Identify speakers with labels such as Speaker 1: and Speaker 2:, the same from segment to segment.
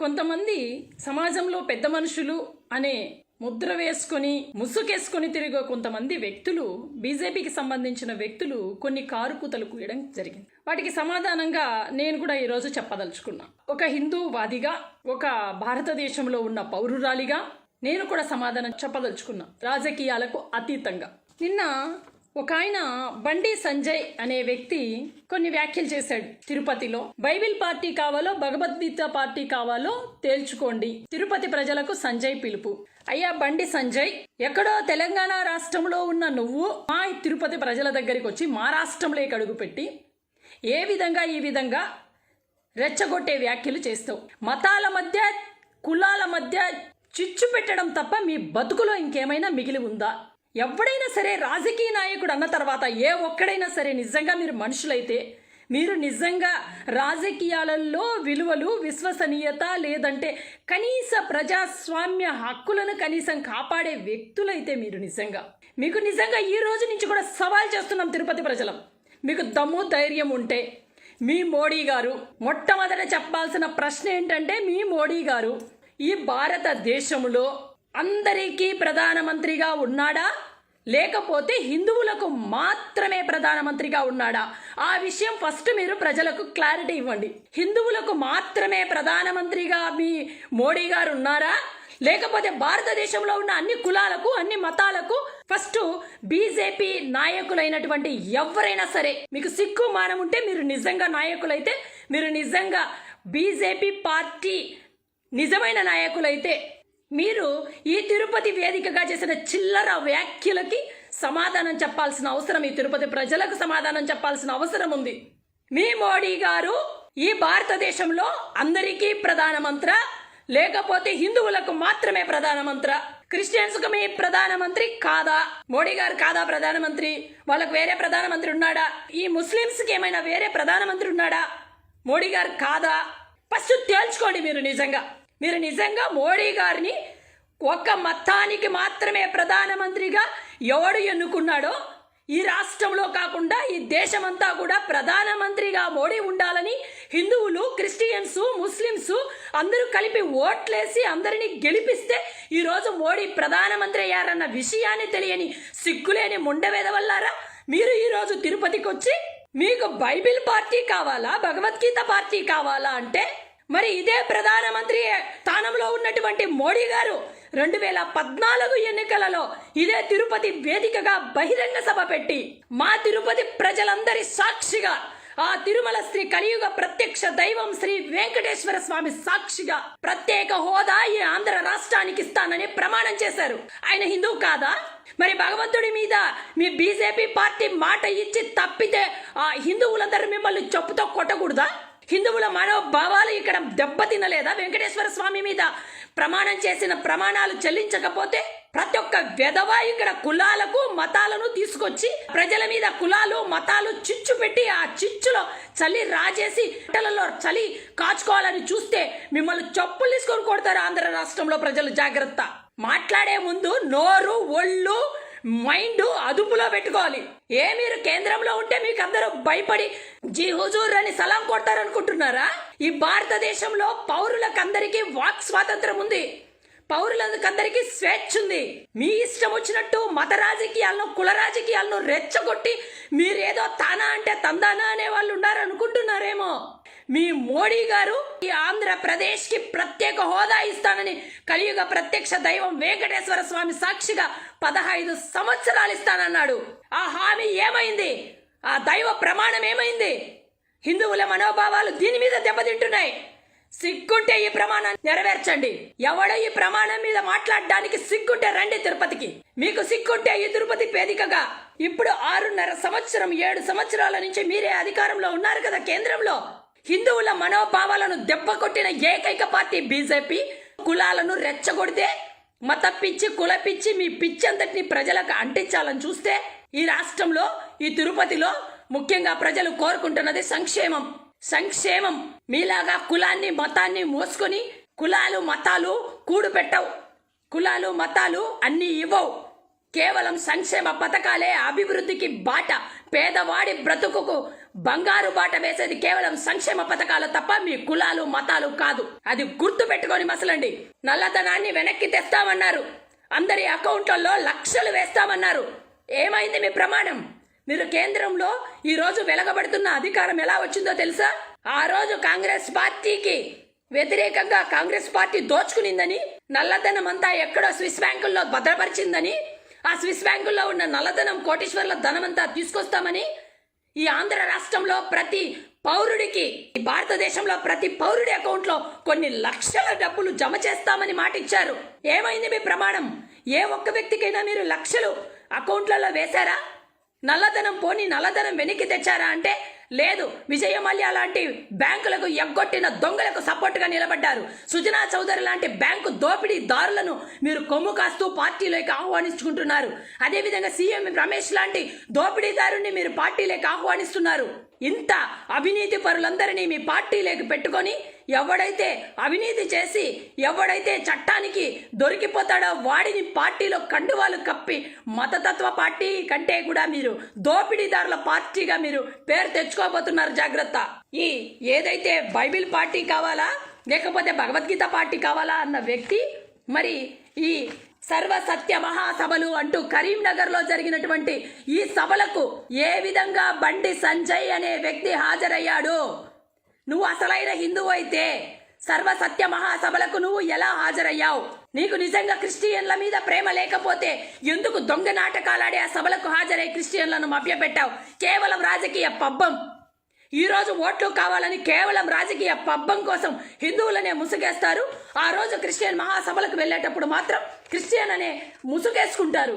Speaker 1: కొంతమంది సమాజంలో పెద్ద మనుషులు అనే ముద్ర వేసుకొని ముసుగేసుకొని తిరిగే కొంతమంది వ్యక్తులు, బీజేపీకి సంబంధించిన వ్యక్తులు కొన్ని కారుకూతలు కూయడం జరిగింది. వాటికి సమాధానంగా నేను కూడా ఈరోజు చెప్పదలుచుకున్నా. ఒక హిందూవాదిగా, ఒక భారతదేశంలో ఉన్న పౌరురాలిగా నేను కూడా సమాధానం చెప్పదలుచుకున్నా, రాజకీయాలకు అతీతంగా. నిన్న ఒక ఆయన బండి సంజయ్ అనే వ్యక్తి కొన్ని వ్యాఖ్యలు చేశాడు. తిరుపతిలో బైబిల్ పార్టీ కావాలో భగవద్గీత పార్టీ కావాలో తేల్చుకోండి, తిరుపతి ప్రజలకు సంజయ్ పిలుపు. అయ్యా బండి సంజయ్, ఎక్కడో తెలంగాణ రాష్ట్రంలో ఉన్న నువ్వు మా తిరుపతి ప్రజల దగ్గరికి వచ్చి మా రాష్ట్రంలోకి అడుగుపెట్టి ఏ విధంగా ఈ విధంగా రెచ్చగొట్టే వ్యాఖ్యలు చేస్తావు? మతాల మధ్య, కులాల మధ్య చిచ్చు పెట్టడం తప్ప మీ బతుకులో ఇంకేమైనా మిగిలి ఉందా? ఎవడైనా సరే రాజకీయ నాయకుడు అన్న తర్వాత ఏ ఒక్కడైనా సరే నిజంగా మీరు మనుషులైతే, మీరు నిజంగా రాజకీయాలలో విలువలు, విశ్వసనీయత, లేదంటే కనీస ప్రజాస్వామ్య హక్కులను కనీసం కాపాడే వ్యక్తులైతే మీకు నిజంగా ఈ రోజు నుంచి కూడా సవాల్ చేస్తున్నాం తిరుపతి ప్రజలం. మీకు దమ్ము ధైర్యం ఉంటే మీ మోడీ గారు మొట్టమొదట చెప్పాల్సిన ప్రశ్న ఏంటంటే, మీ మోడీ గారు ఈ భారతదేశంలో అందరికీ ప్రధానమంత్రిగా ఉన్నాడా, లేకపోతే హిందువులకు మాత్రమే ప్రధానమంత్రిగా ఉన్నాడా? ఆ విషయం ఫస్ట్ మీరు ప్రజలకు క్లారిటీ ఇవ్వండి. హిందువులకు మాత్రమే ప్రధానమంత్రిగా మీ మోడీ గారు ఉన్నారా, లేకపోతే భారతదేశంలో ఉన్న అన్ని కులాలకు, అన్ని మతాలకు ఫస్ట్ బీజేపీ నాయకులైనటువంటి ఎవరైనా సరే మీకు సిగ్గు మానం ఉంటే, మీరు నిజంగా నాయకులైతే, మీరు నిజంగా బీజేపీ పార్టీ నిజమైన నాయకులైతే మీరు ఈ తిరుపతి వేదికగా చేసిన చిల్లర వ్యాఖ్యలకి సమాధానం చెప్పాల్సిన అవసరం, ఈ తిరుపతి ప్రజలకు సమాధానం చెప్పాల్సిన అవసరం ఉంది. మీ మోడీ గారు ఈ భారతదేశంలో అందరికీ ప్రధానమంత్రి, లేకపోతే హిందువులకు మాత్రమే ప్రధానమంత్రి, క్రిస్టియన్స్కు మీ ప్రధానమంత్రి కాదా? మోడీ గారు కాదా ప్రధానమంత్రి? వాళ్ళకు వేరే ప్రధానమంత్రి ఉన్నాడా? ఈ ముస్లింస్కి ఏమైనా వేరే ప్రధానమంత్రి ఉన్నాడా? మోడీ గారు కాదా? ఫస్ట్ తేల్చుకోండి. మీరు నిజంగా మోడీ గారిని ఒక మతానికి మాత్రమే ప్రధానమంత్రిగా ఎవడు ఎన్నుకున్నాడో, ఈ రాష్ట్రంలో కాకుండా ఈ దేశమంతా కూడా ప్రధానమంత్రిగా మోడీ ఉండాలని హిందువులు, క్రిస్టియన్స్, ముస్లిమ్స్ అందరూ కలిపి ఓట్లేసి అందరినీ గెలిపిస్తే ఈరోజు మోడీ ప్రధానమంత్రి అయ్యారన్న విషయాన్ని తెలియని సిగ్గులేని ముండవేదవల్లారా మీరు ఈరోజు తిరుపతికి వచ్చి మీకు బైబిల్ పార్టీ కావాలా, భగవద్గీత పార్టీ కావాలా అంటే, మరి ఇదే ప్రధానమంత్రి స్థానంలో ఉన్నటువంటి మోడీ గారు 2014 ఎన్నికలలో ఇదే తిరుపతి వేదికగా బహిరంగ సభ పెట్టి మా తిరుపతి ప్రజలందరి సాక్షిగా, ఆ తిరుమల శ్రీ కలియుగ ప్రత్యక్ష దైవం శ్రీ వెంకటేశ్వర స్వామి సాక్షిగా ప్రత్యేక హోదా ఈ ఆంధ్ర రాష్ట్రానికి ఇస్తానని ప్రమాణం చేశారు. ఆయన హిందువు కాదా? మరి భగవంతుడి మీద మీ బీజేపీ పార్టీ మాట ఇచ్చి తప్పితే ఆ హిందువులందరూ మిమ్మల్ని చెప్పుతో కొట్టకూడదా? హిందువుల మనోభావాలు ఇక్కడ దెబ్బతినలేదా? వెంకటేశ్వర స్వామి మీద ప్రమాణం చేసిన ప్రమాణాలు చెల్లించకపోతే ప్రతి ఒక్క వెధవ ఇక్కడ కులాలకు, మతాలను తీసుకొచ్చి ప్రజల మీద కులాలు, మతాలు చిచ్చు పెట్టి ఆ చిచ్చులో చలి రాజేసి బట్టలలో చలి కాచుకోవాలని చూస్తే మిమ్మల్ని చెప్పులు తీసుకొని కొడతారు ఆంధ్ర రాష్ట్రంలో ప్రజలు. జాగ్రత్త. మాట్లాడే ముందు నోరు, ఒళ్ళు, మైండ్ అదుపులో పెట్టుకోవాలి. మీరు కేంద్రంలో ఉంటే మీకు అందరూ భయపడి జీ హుజూర్ అని సలాం కొడతారనుకుంటున్నారా? ఈ భారతదేశంలో పౌరులకందరికీ వాక్ స్వాతంత్రం ఉంది, పౌరులందరికీ స్వేచ్ఛ ఉంది. మీ ఇష్టం వచ్చినట్టు మత రాజకీయాలను, కుల రాజకీయాలను రెచ్చగొట్టి మీరేదో తానా అంటే తందానా అనే వాళ్ళు ఉన్నారనుకుంటున్నారేమో. మీ మోడీ గారు ఈ ఆంధ్రప్రదేశ్ కి ప్రత్యేక హోదా ఇస్తానని కలియుగ ప్రత్యక్ష దైవం వెంకటేశ్వర స్వామి సాక్షిగా 15 సంవత్సరాలు ఇస్తానన్నాడు. ఆ హామీ ఏమైంది? ఆ దైవ ప్రమాణం ఏమైంది? హిందువుల మనోభావాలు దీని మీద దెబ్బతింటున్నాయి. సిగ్గుంటే ఈ ప్రమాణాన్ని నెరవేర్చండి. ఎవడో ఈ ప్రమాణం మీద మాట్లాడడానికి సిగ్గుంటే రండి తిరుపతికి. మీకు సిగ్గుంటే ఈ తిరుపతి వేదికగా ఇప్పుడు 6.5 సంవత్సరం 7 సంవత్సరాల నుంచి మీరే అధికారంలో ఉన్నారు కదా కేంద్రంలో. హిందువుల మనోభావాలను దెబ్బ కొట్టిన ఏకైక పార్టీ బీజేపీ. కులాలను రెచ్చగొడితే, మత పిచ్చి, కుల పిచ్చి, మీ పిచ్చి అంతటిని ప్రజలకు అంటించాలని చూస్తే ఈ రాష్ట్రంలో, ఈ తిరుపతిలో ముఖ్యంగా ప్రజలు కోరుకుంటున్నది సంక్షేమం. మీలాగా కులాన్ని, మతాన్ని మోసుకొని కులాలు, మతాలు కూడు పెట్టవు, కులాలు, మతాలు అన్ని ఇవ్వవు. కేవలం సంక్షేమ పథకాలే అభివృద్ధికి బాట. పేదవాడి బ్రతుకుకు బంగారు బాట వేసేది కేవలం సంక్షేమ పథకాలు తప్ప మీ కులాలు మతాలు కాదు. అది గుర్తు పెట్టుకొని మసలండి. నల్లధనాన్ని వెనక్కి తెస్తామన్నారు, అందరి అకౌంట్లలో లక్షలు వేస్తామన్నారు. ఏమైంది మీ ప్రమాణం? మీరు కేంద్రంలో ఈ రోజు వెలగబడుతున్న అధికారం ఎలా వచ్చిందో తెలుసా? ఆ రోజు కాంగ్రెస్ పార్టీకి వ్యతిరేకంగా కాంగ్రెస్ పార్టీ దోచుకునిందని, నల్లధనం అంతా ఎక్కడో స్విస్ బ్యాంకుల్లో భద్రపరిచిందని, ఆ స్విస్ బ్యాంకుల్లో ఉన్న నల్లధనం కోటీశ్వర్ల ధనమంతా తీసుకొస్తామని, ఈ ఆంధ్ర రాష్ట్రంలో ప్రతి పౌరుడికి, ఈ భారతదేశంలో ప్రతి పౌరుడి అకౌంట్లో కొన్ని లక్షల డబ్బులు జమ చేస్తామని మాటిచ్చారు. ఏమైంది మీ ప్రమాణం? ఏ ఒక్క వ్యక్తికైనా మీరు లక్షలు అకౌంట్లలో వేశారా? నల్లధనం పోని నల్లధనం వెనక్కి తెచ్చారా అంటే లేదు. విజయ మల్య లాంటి బ్యాంకులకు ఎగ్గొట్టిన దొంగలకు సపోర్టుగా నిలబడ్డారు. సుజనా చౌదరి లాంటి బ్యాంకు దోపిడీదారులను మీరు కొమ్ము కాస్తూ పార్టీలోకి ఆహ్వానించుకుంటున్నారు. అదేవిధంగా సీఎం రమేష్ లాంటి దోపిడీదారుని మీరు పార్టీలోకి ఆహ్వానిస్తున్నారు. ఇంత అవినీతి పరులందరినీ మీ పార్టీలోకి పెట్టుకొని ఎవడైతే అవినీతి చేసి ఎవడైతే చట్టానికి దొరికిపోతాడో వాడిని పార్టీలో కండువాలు కప్పి మతతత్వ పార్టీ కంటే కూడా మీరు దోపిడీదారుల పార్టీగా మీరు పేరు తెచ్చుకోబోతున్నారు. జాగ్రత్త. ఈ ఏదైతే బైబిల్ పార్టీ కావాలా లేకపోతే భగవద్గీత పార్టీ కావాలా అన్న వ్యక్తి మరి ఈ సర్వ సత్య మహాసభలు అంటూ కరీంనగర్ లో జరిగినటువంటి ఈ సభలకు ఏ విధంగా బండి సంజయ్ అనే వ్యక్తి హాజరయ్యాడు? నువ్వు అసలైన హిందువు అయితే సర్వ సత్య మహాసభలకు నువ్వు ఎలా హాజరయ్యావు? నీకు నిజంగా క్రిస్టియన్ల మీద ప్రేమ లేకపోతే ఎందుకు దొంగ నాటకాలాడే ఆ సభలకు హాజరై క్రిస్టియన్లను మభ్యపెట్టావు? కేవలం రాజకీయ పబ్బం. ఈ రోజు ఓట్లు కావాలని కేవలం రాజకీయ పబ్బం కోసం హిందువులనే ముసుగేస్తారు. ఆ రోజు క్రిస్టియన్ మహాసభలకు వెళ్ళేటప్పుడు మాత్రం క్రిస్టియన్ అనే ముసుగేసుకుంటారు.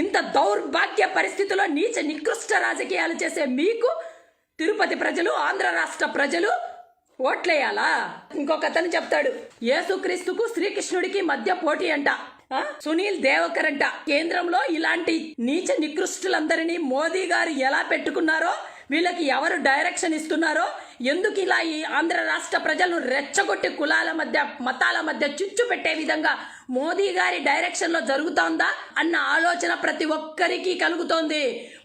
Speaker 1: ఇంత దౌర్భాగ్య పరిస్థితుల్లో నీచ నికృష్ట రాజకీయాలు చేసే మీకు తిరుపతి ప్రజలు, ఆంధ్ర రాష్ట్ర ప్రజలు ఓట్లేయాలా? ఇంకొక అతను చెప్తాడు, యేసుక్రీస్తుకు శ్రీకృష్ణుడికి మధ్య పోటీ అంట. సునీల్ దేవకర్ అంట. కేంద్రంలో ఇలాంటి నీచ నికృష్టులందరినీ మోదీ గారు ఎలా పెట్టుకున్నారో, వీళ్ళకి ఎవరు డైరెక్షన్ ఇస్తున్నారో, ఎందుకు ఇలా ఈ ఆంధ్ర రాష్ట్ర ప్రజలను రెచ్చగొట్టి కులాల మధ్య మతాల మధ్య చిచ్చు పెట్టే విధంగా మోదీ గారి డైరెక్షన్ లో జరుగుతోందా అన్న ఆలోచన ప్రతి ఒక్కరికి కలుగుతోంది.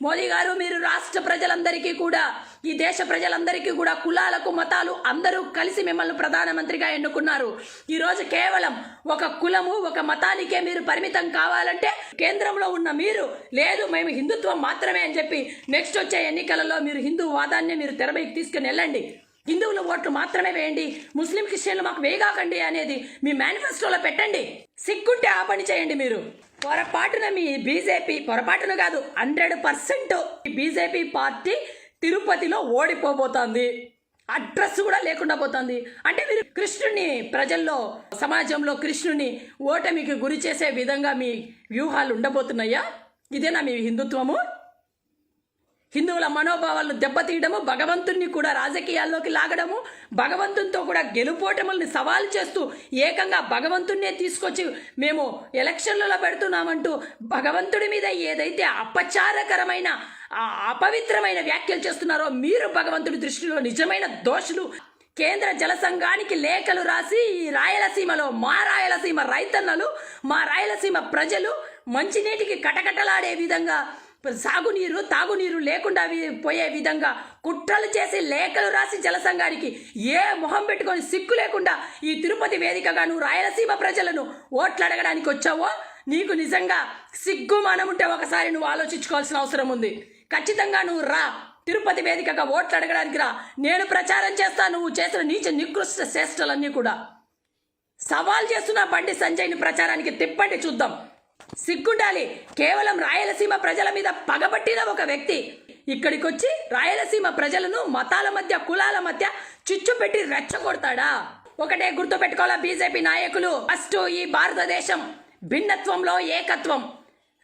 Speaker 1: మోదీ గారు, మీరు రాష్ట్ర ప్రజలందరికీ కూడా, ఈ దేశ ప్రజలందరికీ కూడా, కులాలకు మతాలు అందరూ కలిసి మిమ్మల్ని ప్రధానమంత్రిగా ఎన్నుకున్నారు. ఈ రోజు కేవలం ఒక కులము ఒక మతానికే మీరు పరిమితం కావాలంటే కేంద్రంలో ఉన్న మీరు లేదు మేము హిందుత్వం మాత్రమే అని చెప్పి నెక్స్ట్ వచ్చే ఎన్నికలలో మీరు హిందూ వాదాన్ని మీరు తెరపైకి తీసుకుని వెళ్ళండి. హిందువుల ఓట్లు మాత్రమే వేయండి, ముస్లిం క్రిస్టియన్లు మాకు వేయగాకండి అనేది మీ మేనిఫెస్టోలో పెట్టండి. సిగ్గుంటే ఆ పని చేయండి. మీరు పొరపాటున మీ బీజేపీ, పొరపాటున కాదు 100% బీజేపీ పార్టీ తిరుపతిలో ఓడిపోబోతోంది. అడ్రస్ కూడా లేకుండా పోతుంది. అంటే మీరు కృష్ణుని ప్రజల్లో, సమాజంలో కృష్ణుని ఓటమికి గురి చేసే విధంగా మీ వ్యూహాలు ఉండబోతున్నాయా? ఇదేనా మీ హిందుత్వము? హిందువుల మనోభావాలను దెబ్బతీయడము, భగవంతుణ్ణి కూడా రాజకీయాల్లోకి లాగడము, భగవంతునితో కూడా గెలుపోటముల్ని సవాల్ చేస్తూ ఏకంగా భగవంతుణ్ణే తీసుకొచ్చి మేము ఎలక్షన్లలో పెడుతున్నామంటూ భగవంతుడి మీద ఏదైతే అపచారకరమైన అపవిత్రమైన వ్యాఖ్యలు చేస్తున్నారో మీరు భగవంతుడి దృష్టిలో నిజమైన దోషులు. కేంద్ర జల సంఘానికి లేఖలు రాసి ఈ రాయలసీమలో మా రాయలసీమ రైతన్నలు, మా రాయలసీమ ప్రజలు మంచినీటికి కటకటలాడే విధంగా, సాగునీరు తాగునీరు లేకుండా పోయే విధంగా కుట్రలు చేసి లేఖలు రాసి జల సంఘానికి ఏ మొహం పెట్టుకొని సిగ్గు లేకుండా ఈ తిరుపతి వేదికగా నువ్వు రాయలసీమ ప్రజలను ఓట్లు అడగడానికి వచ్చావో నీకు నిజంగా సిగ్గు మానముంటే ఒకసారి నువ్వు ఆలోచించుకోవాల్సిన అవసరం ఉంది. ఖచ్చితంగా నువ్వు రా, తిరుపతి వేదికగా ఓట్లు అడగడానికి రా. నేను ప్రచారం చేస్తా. నువ్వు చేసిన నీచ నికృష్ట చేష్టలన్నీ కూడా సవాల్ చేస్తున్న బండి సంజయ్ని ప్రచారానికి తిప్పండి, చూద్దాం. సిగ్గుండాలి. కేవలం రాయలసీమ ప్రజల మీద పగబట్టిన ఒక వ్యక్తి ఇక్కడికి వచ్చి రాయలసీమ ప్రజలను మతాల మధ్య, కులాల మధ్య చిచ్చు పెట్టి రెచ్చగొడతాడా? ఒకటే గుర్తు పెట్టుకోవాలా బీజేపీ నాయకులు, ఫస్ట్ ఈ భారతదేశం భిన్నత్వంలో ఏకత్వం.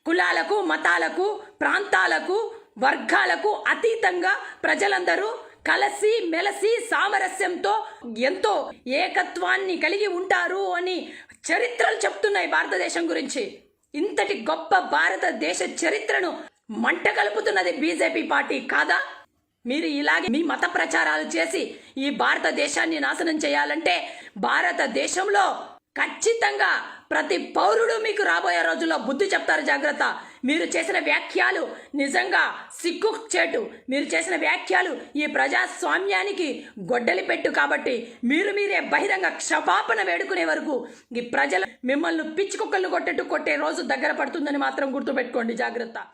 Speaker 1: కులాలకు, మతాలకు, ప్రాంతాలకు, వర్గాలకు అతీతంగా ప్రజలందరూ కలసి మెలసి సామరస్యంతో ఎంతో ఏకత్వాన్ని కలిగి ఉంటారు అని చరిత్రలు చెప్తున్నాయి భారతదేశం గురించి. ఇంతటి గొప్ప భారతదేశ చరిత్రను మంట కలుపుతున్నది బీజేపీ పార్టీ కాదా? మీరు ఇలాగే మీ మత ప్రచారాలు చేసి ఈ భారతదేశాన్ని నాశనం చేయాలంటే భారతదేశంలో ఖచ్చితంగా ప్రతి పౌరుడు మీకు రాబోయే రోజుల్లో బుద్ధి చెప్తారు. జాగ్రత్త. మీరు చేసిన వ్యాఖ్యలు నిజంగా సిగ్గుచేటు. మీరు చేసిన వ్యాఖ్యలు ఈ ప్రజాస్వామ్యానికి గొడ్డలి పెట్టు. కాబట్టి మీరే బహిరంగ క్షమాపణ వేడుకునే వరకు ఈ ప్రజలు మిమ్మల్ని పిచ్చి కుక్కలు కొట్టేట్టు కొట్టే రోజు దగ్గర పడుతుందని మాత్రం గుర్తుపెట్టుకోండి. జాగ్రత్త.